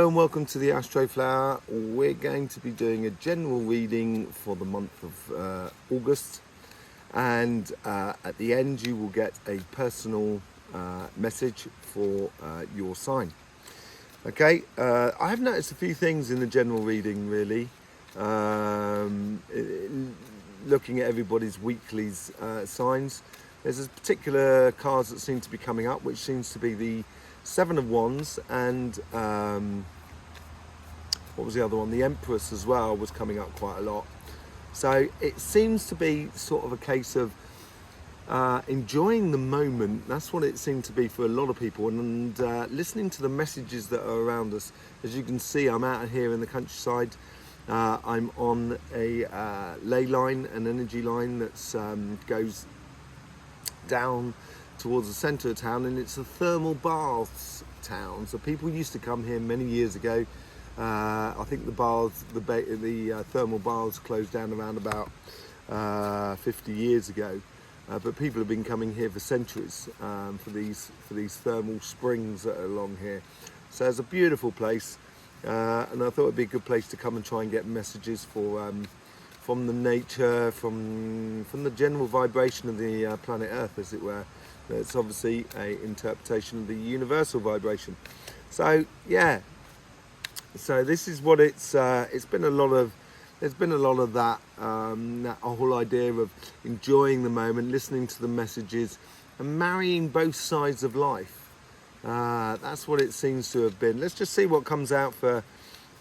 Hello and welcome to the Astroflower. We're going to be doing a general reading for the month of August, and at the end you will get a personal message for your sign. Okay, I have noticed a few things in the general reading really, looking at everybody's weekly signs. There's a particular cards that seem to be coming up, which seems to be the Seven of Wands and what was the other one? The Empress as well was coming up quite a lot. So it seems to be sort of a case of enjoying the moment. That's what it seemed to be for a lot of people, and listening to the messages that are around us. As you can see, I'm out here in the countryside. I'm on a ley line, an energy line that goes down towards the centre of town, and it's a thermal baths town. So people used to come here many years ago. I think the thermal baths closed down around about 50 years ago, but people have been coming here for centuries for these thermal springs that are along here. So it's a beautiful place, and I thought it'd be a good place to come and try and get messages for from the nature, from the general vibration of the planet Earth, as it were. It's obviously a interpretation of the universal vibration. So yeah, so this is what it's been a lot of. There's been a lot of that, that whole idea of enjoying the moment, listening to the messages, and marrying both sides of life. That's what it seems to have been. Let's just see what comes out for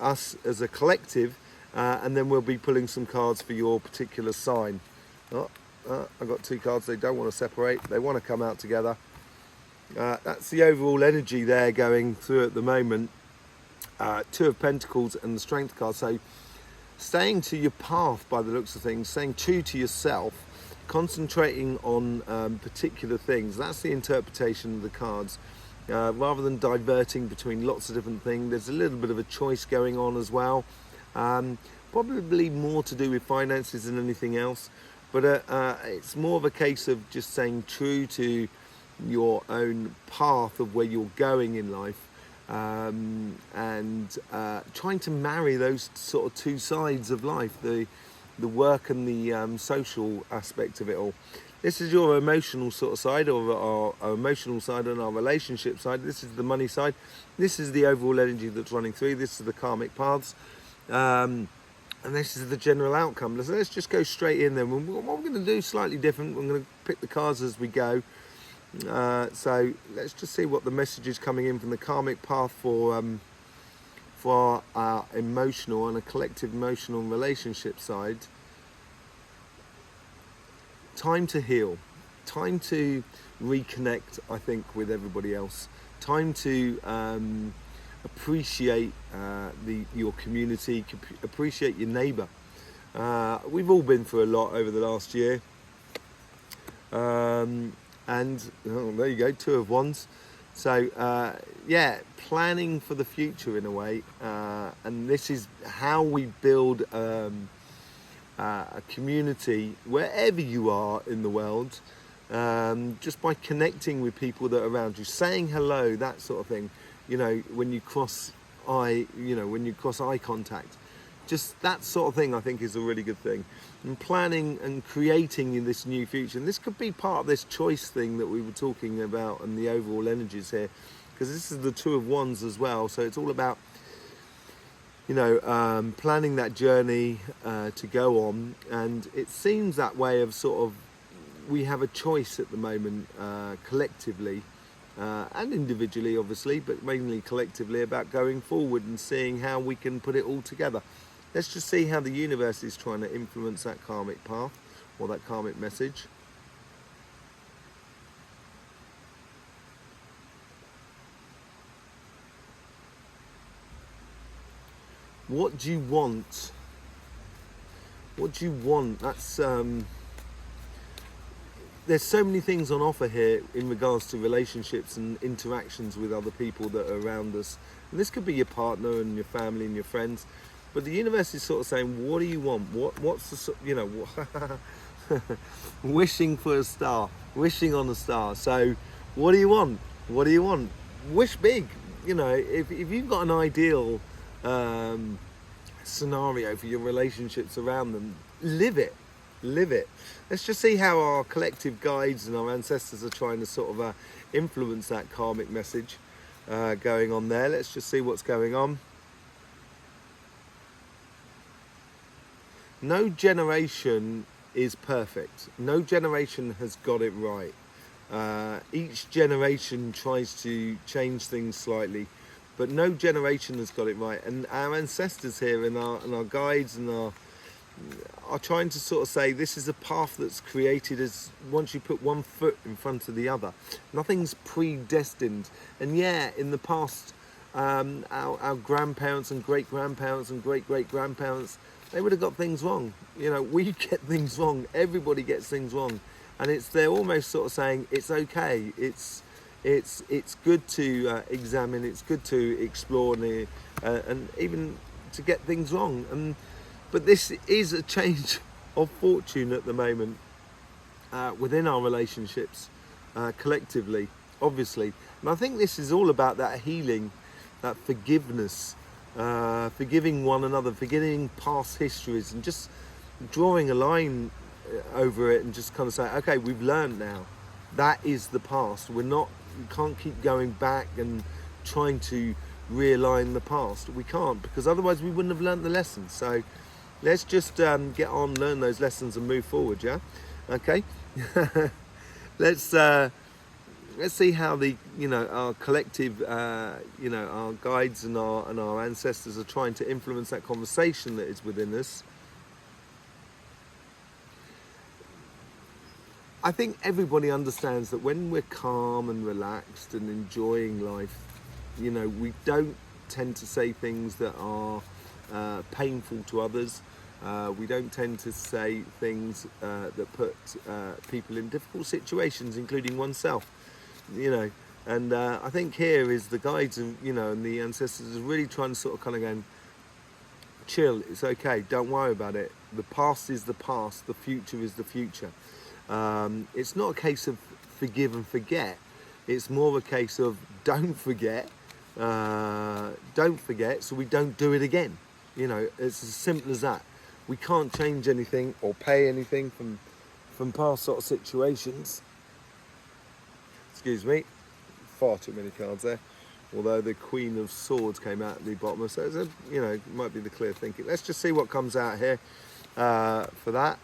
us as a collective, and then we'll be pulling some cards for your particular sign. I've got two cards. They don't want to separate. They want to come out together. That's the overall energy there going through at the moment. Two of Pentacles and the Strength card. So staying to your path by the looks of things, staying true to yourself, concentrating on particular things. That's the interpretation of the cards. Rather than diverting between lots of different things, there's a little bit of a choice going on as well. Probably more to do with finances than anything else. But it's more of a case of just staying true to your own path of where you're going in life, and trying to marry those sort of two sides of life, the work and the social aspect of it all. This is your emotional sort of side, or our emotional side and our relationship side. This is the money side. This is the overall energy that's running through. This is the karmic paths. And this is the general outcome. So let's just go straight in then. What we're going to do is slightly different. We're going to pick the cards as we go. So let's just see what the message is coming in from the karmic path for our emotional and a collective emotional relationship side. Time to heal. Time to reconnect, I think, with everybody else. Time to appreciate your community, appreciate your neighbour. We've all been through a lot over the last year, and there you go, Two of Wands. So yeah, planning for the future in a way, and this is how we build a community wherever you are in the world, just by connecting with people that are around you, saying hello, that sort of thing. You know, when you cross eye contact, just that sort of thing I think is a really good thing. And planning and creating in this new future, and this could be part of this choice thing that we were talking about and the overall energies here, because this is the Two of Wands as well. So it's all about, you know, planning that journey to go on, and it seems that way of sort of, we have a choice at the moment, collectively. And individually obviously, but mainly collectively, about going forward and seeing how we can put it all together. Let's just see how the universe is trying to influence that karmic path or that karmic message. What do you want? What do you want? That's there's so many things on offer here in regards to relationships and interactions with other people that are around us. And this could be your partner and your family and your friends. But the universe is sort of saying, what do you want? What's the, you know, wishing for a star, wishing on a star. So what do you want? What do you want? Wish big. you know, if you've got an ideal scenario for your relationships around them, live it. Let's just see how our collective guides and our ancestors are trying to sort of influence that karmic message going on there. Let's just see what's going on. No generation is perfect. No generation has got it right. Each generation tries to change things slightly, but no generation has got it right. And our ancestors here and our guides and are trying to sort of say this is a path that's created as once you put one foot in front of the other. Nothing's predestined. And yeah, in the past, our grandparents and great-grandparents and great-great-grandparents, they would have got things wrong. You know, we get things wrong. Everybody gets things wrong. And they're almost sort of saying it's okay. It's good to examine. It's good to explore and even to get things wrong. But this is a change of fortune at the moment within our relationships collectively, obviously. And I think this is all about that healing, that forgiveness, forgiving one another, forgiving past histories, and just drawing a line over it and just kind of say, okay, we've learned now. That is the past. We can't keep going back and trying to realign the past. We can't, because otherwise we wouldn't have learned the lessons. So let's just get on, learn those lessons and move forward, yeah? Okay? Let's see how our collective, our guides and our ancestors are trying to influence that conversation that is within us. I think everybody understands that when we're calm and relaxed and enjoying life, we don't tend to say things that are painful to others. We don't tend to say things that put people in difficult situations, including oneself. And I think here is the guides and the ancestors are really trying to sort of kind of go, chill, it's okay, don't worry about it. The past is the past, the future is the future. It's not a case of forgive and forget. It's more of a case of don't forget so we don't do it again. It's as simple as that. We can't change anything or pay anything from past sort of situations. Excuse me, far too many cards there. Although the Queen of Swords came out at the bottom, so it's might be the clear thinking. Let's just see what comes out here for that.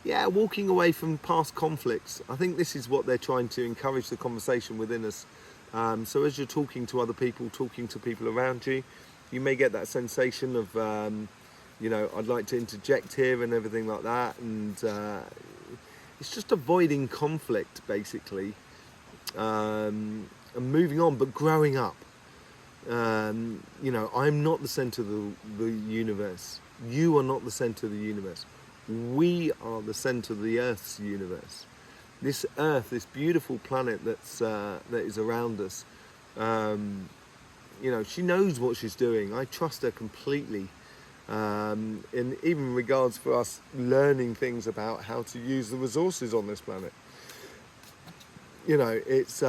Yeah, walking away from past conflicts. I think this is what they're trying to encourage the conversation within us. So as you're talking to other people, talking to people around you, you may get that sensation of, I'd like to interject here and everything like that. And it's just avoiding conflict, basically, and moving on, but growing up. I'm not the centre of the universe. You are not the centre of the universe. We are the centre of the Earth's universe. This Earth, this beautiful planet that is around us, she knows what she's doing. I trust her completely. In even regards for us learning things about how to use the resources on this planet. It's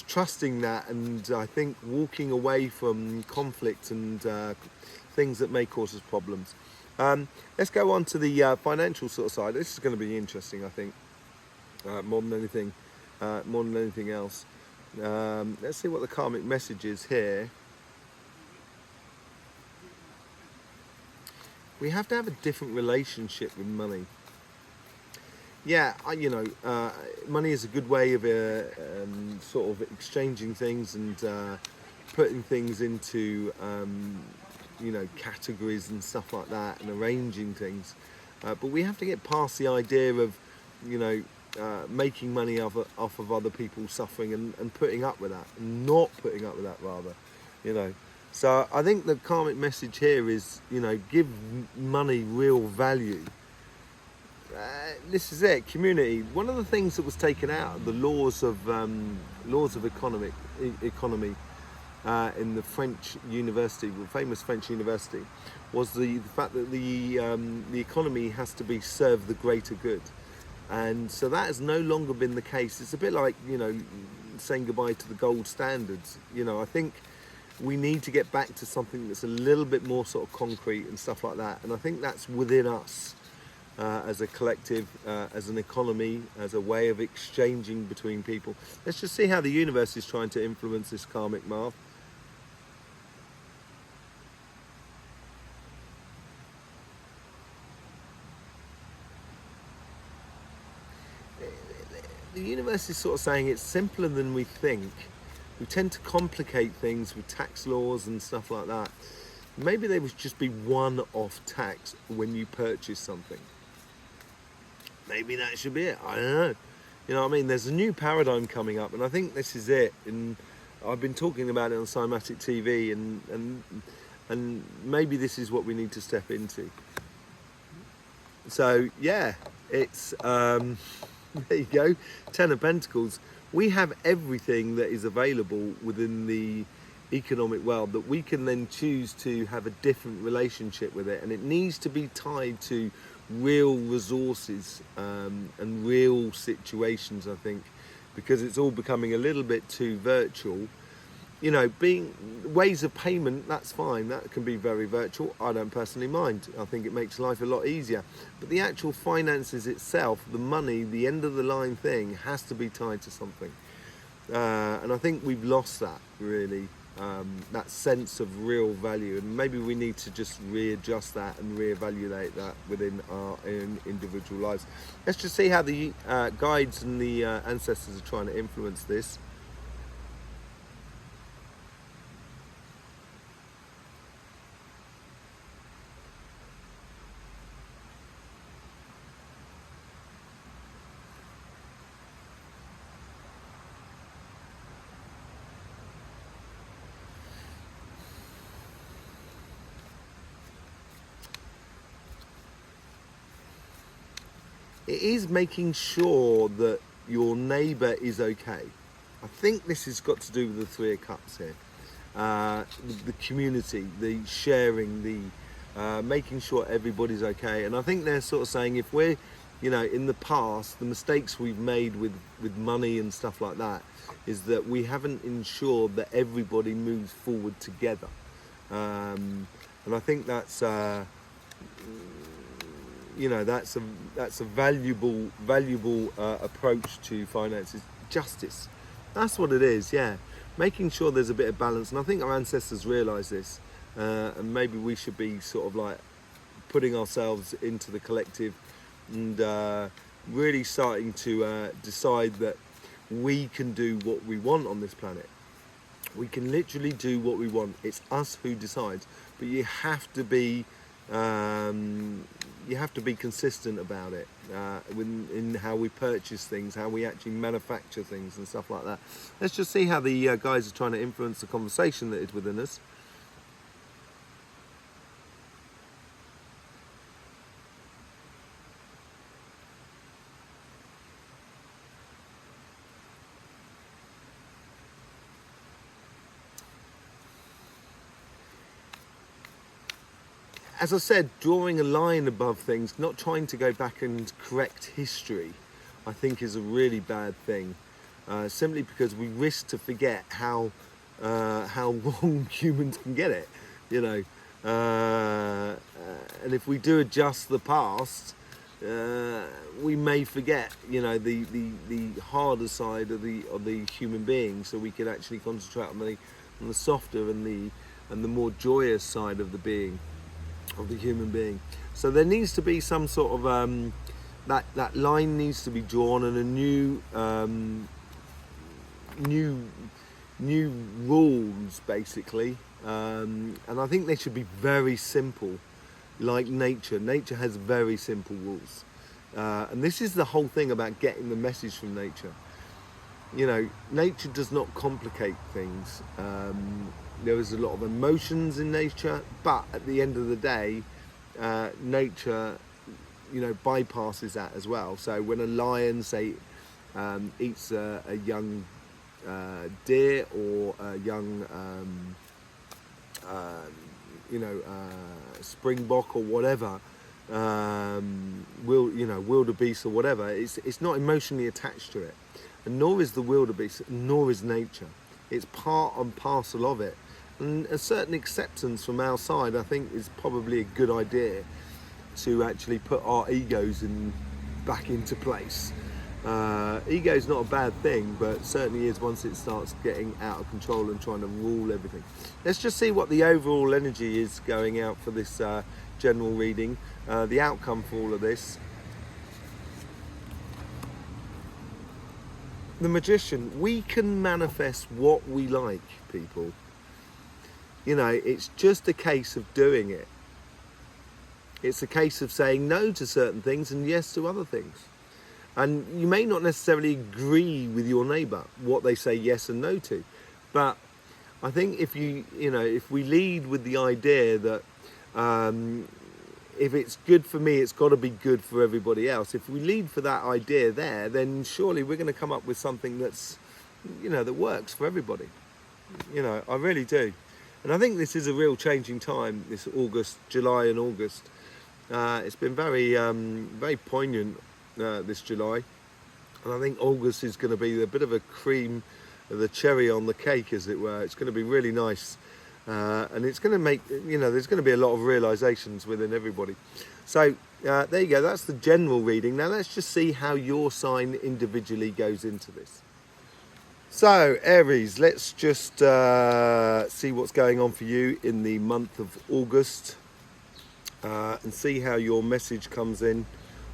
trusting that, and I think walking away from conflict and things that may cause us problems. Let's go on to the financial sort of side. This is going to be interesting, I think, more than anything else. Let's see what the karmic message is here. We have to have a different relationship with money. Yeah, money is a good way of sort of exchanging things and putting things into categories and stuff like that, and arranging things. But we have to get past the idea of, making money off of other people's suffering and putting up with that, not putting up with that, rather, So I think the karmic message here is, give money real value. This is it, community. One of the things that was taken out of the laws of economy in the French university, the famous French university, was the fact that the economy has to be serve the greater good, and so that has no longer been the case. It's a bit like saying goodbye to the gold standards. You know, I think we need to get back to something that's a little bit more sort of concrete and stuff like that. And I think that's within us as a collective, as an economy, as a way of exchanging between people. Let's just see how the universe is trying to influence this karmic Marv. The universe is sort of saying it's simpler than we think. We tend to complicate things with tax laws and stuff like that. Maybe there would just be one-off tax when you purchase something. Maybe that should be it. I don't know. You know what I mean? There's a new paradigm coming up, and I think this is it. And I've been talking about it on Cymatic TV, and maybe this is what we need to step into. So yeah, it's there you go, 10 of Pentacles. We have everything that is available within the economic world that we can then choose to have a different relationship with it, and it needs to be tied to real resources and real situations, I think, because it's all becoming a little bit too virtual. You know, being ways of payment, that's fine, that can be very virtual. I don't personally mind. I think it makes life a lot easier. But the actual finances itself, the money, the end of the line thing has to be tied to something. And I think we've lost that, really, that sense of real value. And maybe we need to just readjust that and reevaluate that within our own individual lives. Let's just see how the guides and the ancestors are trying to influence this. It is making sure that your neighbour is okay. I think this has got to do with the Three of Cups here. The community, the sharing, the making sure everybody's okay. And I think they're sort of saying, if we're, you know, in the past, the mistakes we've made with money and stuff like that is that we haven't ensured that everybody moves forward together. And I think that's you know, that's a valuable approach to finances. Justice, that's what it is. Yeah, making sure there's a bit of balance, and I think our ancestors realise this, and maybe we should be sort of like putting ourselves into the collective and really starting to decide that we can do what we want on this planet. We can literally do what we want. It's us who decides, but you have to be consistent about it in how we purchase things, how we actually manufacture things and stuff like that. Let's just see how the guys are trying to influence the conversation that is within us. As I said, drawing a line above things, not trying to go back and correct history, I think is a really bad thing. Simply because we risk to forget how wrong humans can get it, you know. And if we do adjust the past, we may forget, you know, the harder side of the human being, so we can actually concentrate on the softer and the more joyous side of the being. Of the human being. So there needs to be some sort of that line needs to be drawn, and a new rules basically, and I think they should be very simple, like nature. Nature has very simple rules, and this is the whole thing about getting the message from nature. You know, nature does not complicate things. There is a lot of emotions in nature, but at the end of the day, nature, you know, bypasses that as well. So when a lion, say, eats a young deer or a young, springbok or whatever, wildebeest or whatever, it's not emotionally attached to it. and nor is the wildebeest, nor is nature. It's part and parcel of it. And a certain acceptance from our side, I think, is probably a good idea to actually put our egos back into place. Ego is not a bad thing, but certainly is once it starts getting out of control and trying to rule everything. Let's just see what the overall energy is going out for this general reading, the outcome for all of this. The Magician. We can manifest what we like, people. You know, it's just a case of doing it. It's a case of saying no to certain things and yes to other things. And you may not necessarily agree with your neighbour, what they say yes and no to. But I think if if we lead with the idea that if it's good for me, it's got to be good for everybody else. If we lead for that idea there, then surely we're going to come up with something that's, that works for everybody. I really do. And I think this is a real changing time, this July and August. It's been very, very poignant this July. And I think August is going to be a bit of a cream, the cherry on the cake, as it were. It's going to be really nice. And it's going to make, there's going to be a lot of realizations within everybody. So there you go, that's the general reading. Now let's just see how your sign individually goes into this. So Aries, let's just see what's going on for you in the month of August and see how your message comes in.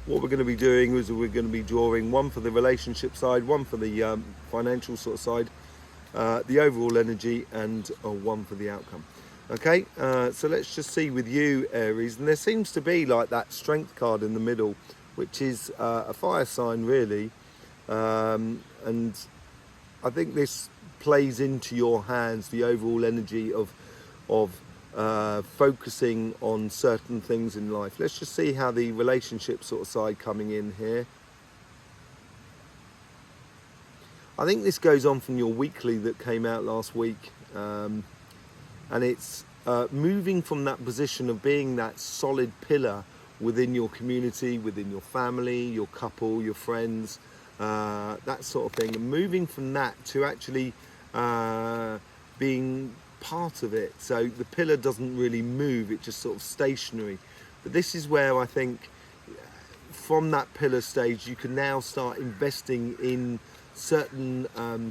What we're going to be doing is we're going to be drawing one for the relationship side, one for the financial sort of side, the overall energy, and one for the outcome. Okay, so let's just see with you, Aries. And there seems to be like that strength card in the middle, which is a fire sign really. And I think this plays into your hands, the overall energy of focusing on certain things in life. Let's just see how the relationship sort of side coming in here. I think this goes on from your weekly that came out last week, and it's moving from that position of being that solid pillar within your community, within your family, your couple, your friends, that sort of thing, and moving from that to actually being part of it. So the pillar doesn't really move, it's just sort of stationary. But this is where I think from that pillar stage you can now start investing in certain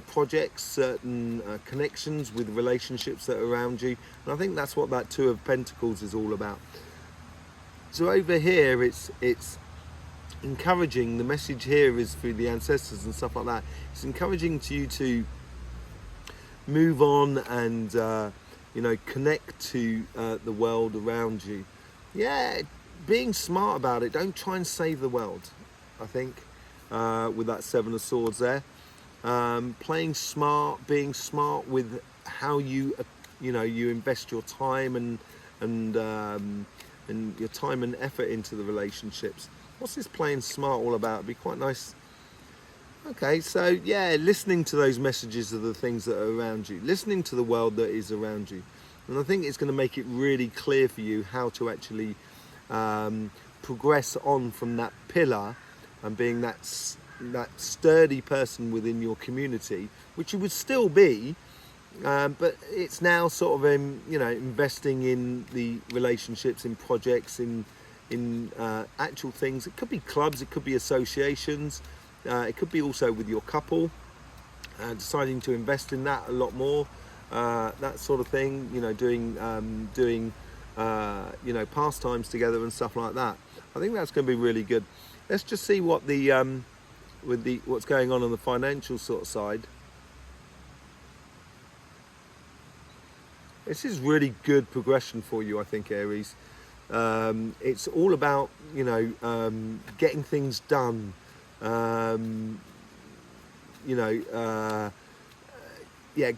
projects, certain connections with relationships that are around you. And I think that's what that Two of Pentacles is all about. So over here it's encouraging, the message here is through the ancestors and stuff like that, it's encouraging you to move on and connect to the world around you. Yeah, being smart about it. Don't try and save the world, I think, with that Seven of Swords there. Playing smart, being smart with how you invest your time and your time and effort into the relationships. What's this playing smart all about? It'd be quite nice. Okay, so yeah, listening to those messages of the things that are around you, listening to the world that is around you. And I think it's going to make it really clear for you how to actually progress on from that pillar and being that sturdy person within your community, which you would still be, but it's now sort of investing in the relationships, in projects, in actual things. It could be clubs, it could be associations, it could be also with your couple, deciding to invest in that a lot more, that sort of thing. Doing pastimes together and stuff like that. I think that's going to be really good. Let's just see what what's going on the financial sort of side. This is really good progression for you, I think, Aries. It's all about getting things done.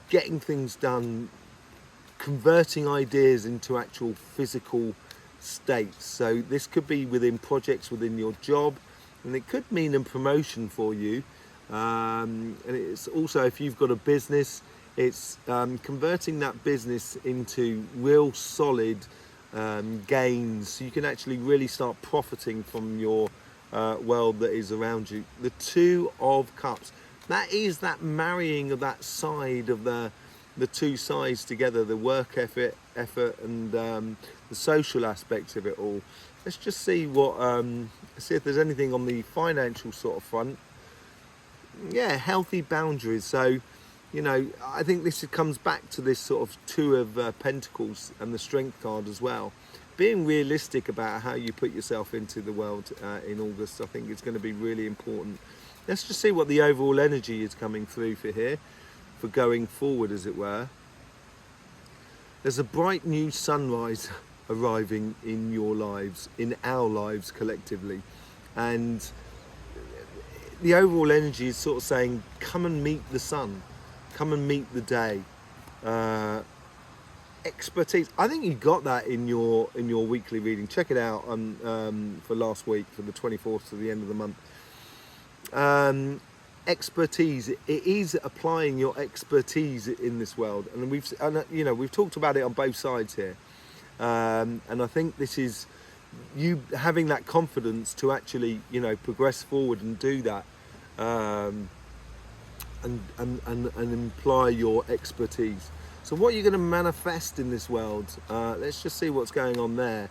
Getting things done, converting ideas into actual physical states. So this could be within projects within your job, and it could mean a promotion for you. And it's also, if you've got a business, it's converting that business into real solid gains, so you can actually really start profiting from your world that is around you. The Two of Cups. That is that marrying of that side of the two sides together, the work effort and the social aspects of it all. Let's just see what see if there's anything on the financial sort of front. Yeah, healthy boundaries. So, you know, I think this comes back to this sort of Two of Pentacles and the Strength card as well. Being realistic about how you put yourself into the world in August, I think it's going to be really important. Let's just see what the overall energy is coming through for here, for going forward, as it were. There's a bright new sunrise arriving in your lives, in our lives collectively. And the overall energy is sort of saying, come and meet the sun, come and meet the day. Expertise. I think you got that in your weekly reading. Check it out on for last week, for the 24th to the end of the month. Expertise. It is applying your expertise in this world, and we've talked about it on both sides here. And I think this is you having that confidence to actually, you know, progress forward and do that, and imply your expertise. So what you're going to manifest in this world, let's just see what's going on there.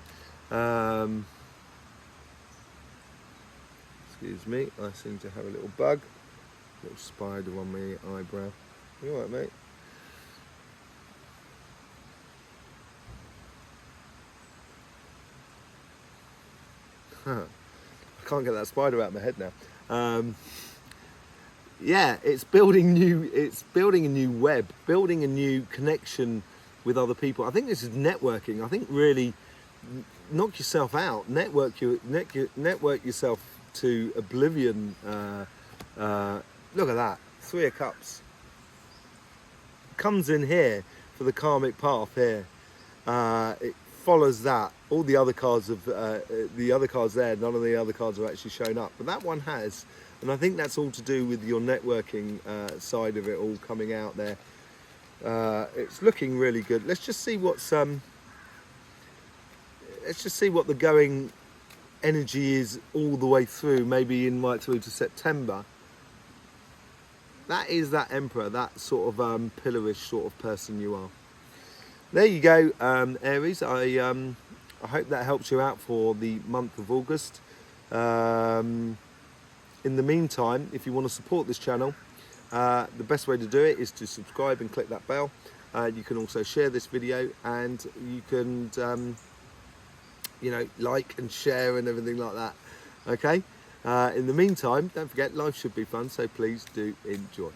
Excuse me, I seem to have a little bug. Little spider on my eyebrow. You alright, mate? I can't get that spider out of my head now. Yeah, it's building a new web, building a new connection with other people. I think this is networking. I think really knock yourself out, network yourself to oblivion. Look at that, Three of Cups. Comes in here for the karmic path here. It follows that. All the other cards of the other cards there, none of the other cards have actually shown up, but that one has. And I think that's all to do with your networking side of it all coming out there. It's looking really good. Let's just see what's let's just see what the going energy is all the way through, maybe in right through to September. That is that Emperor, that sort of pillarish sort of person you are. There you go, Aries. I hope that helps you out for the month of August. In the meantime, if you want to support this channel, the best way to do it is to subscribe and click that bell. You can also share this video, and you can you know, like and share and everything like that. Okay? In the meantime, don't forget, life should be fun, so please do enjoy.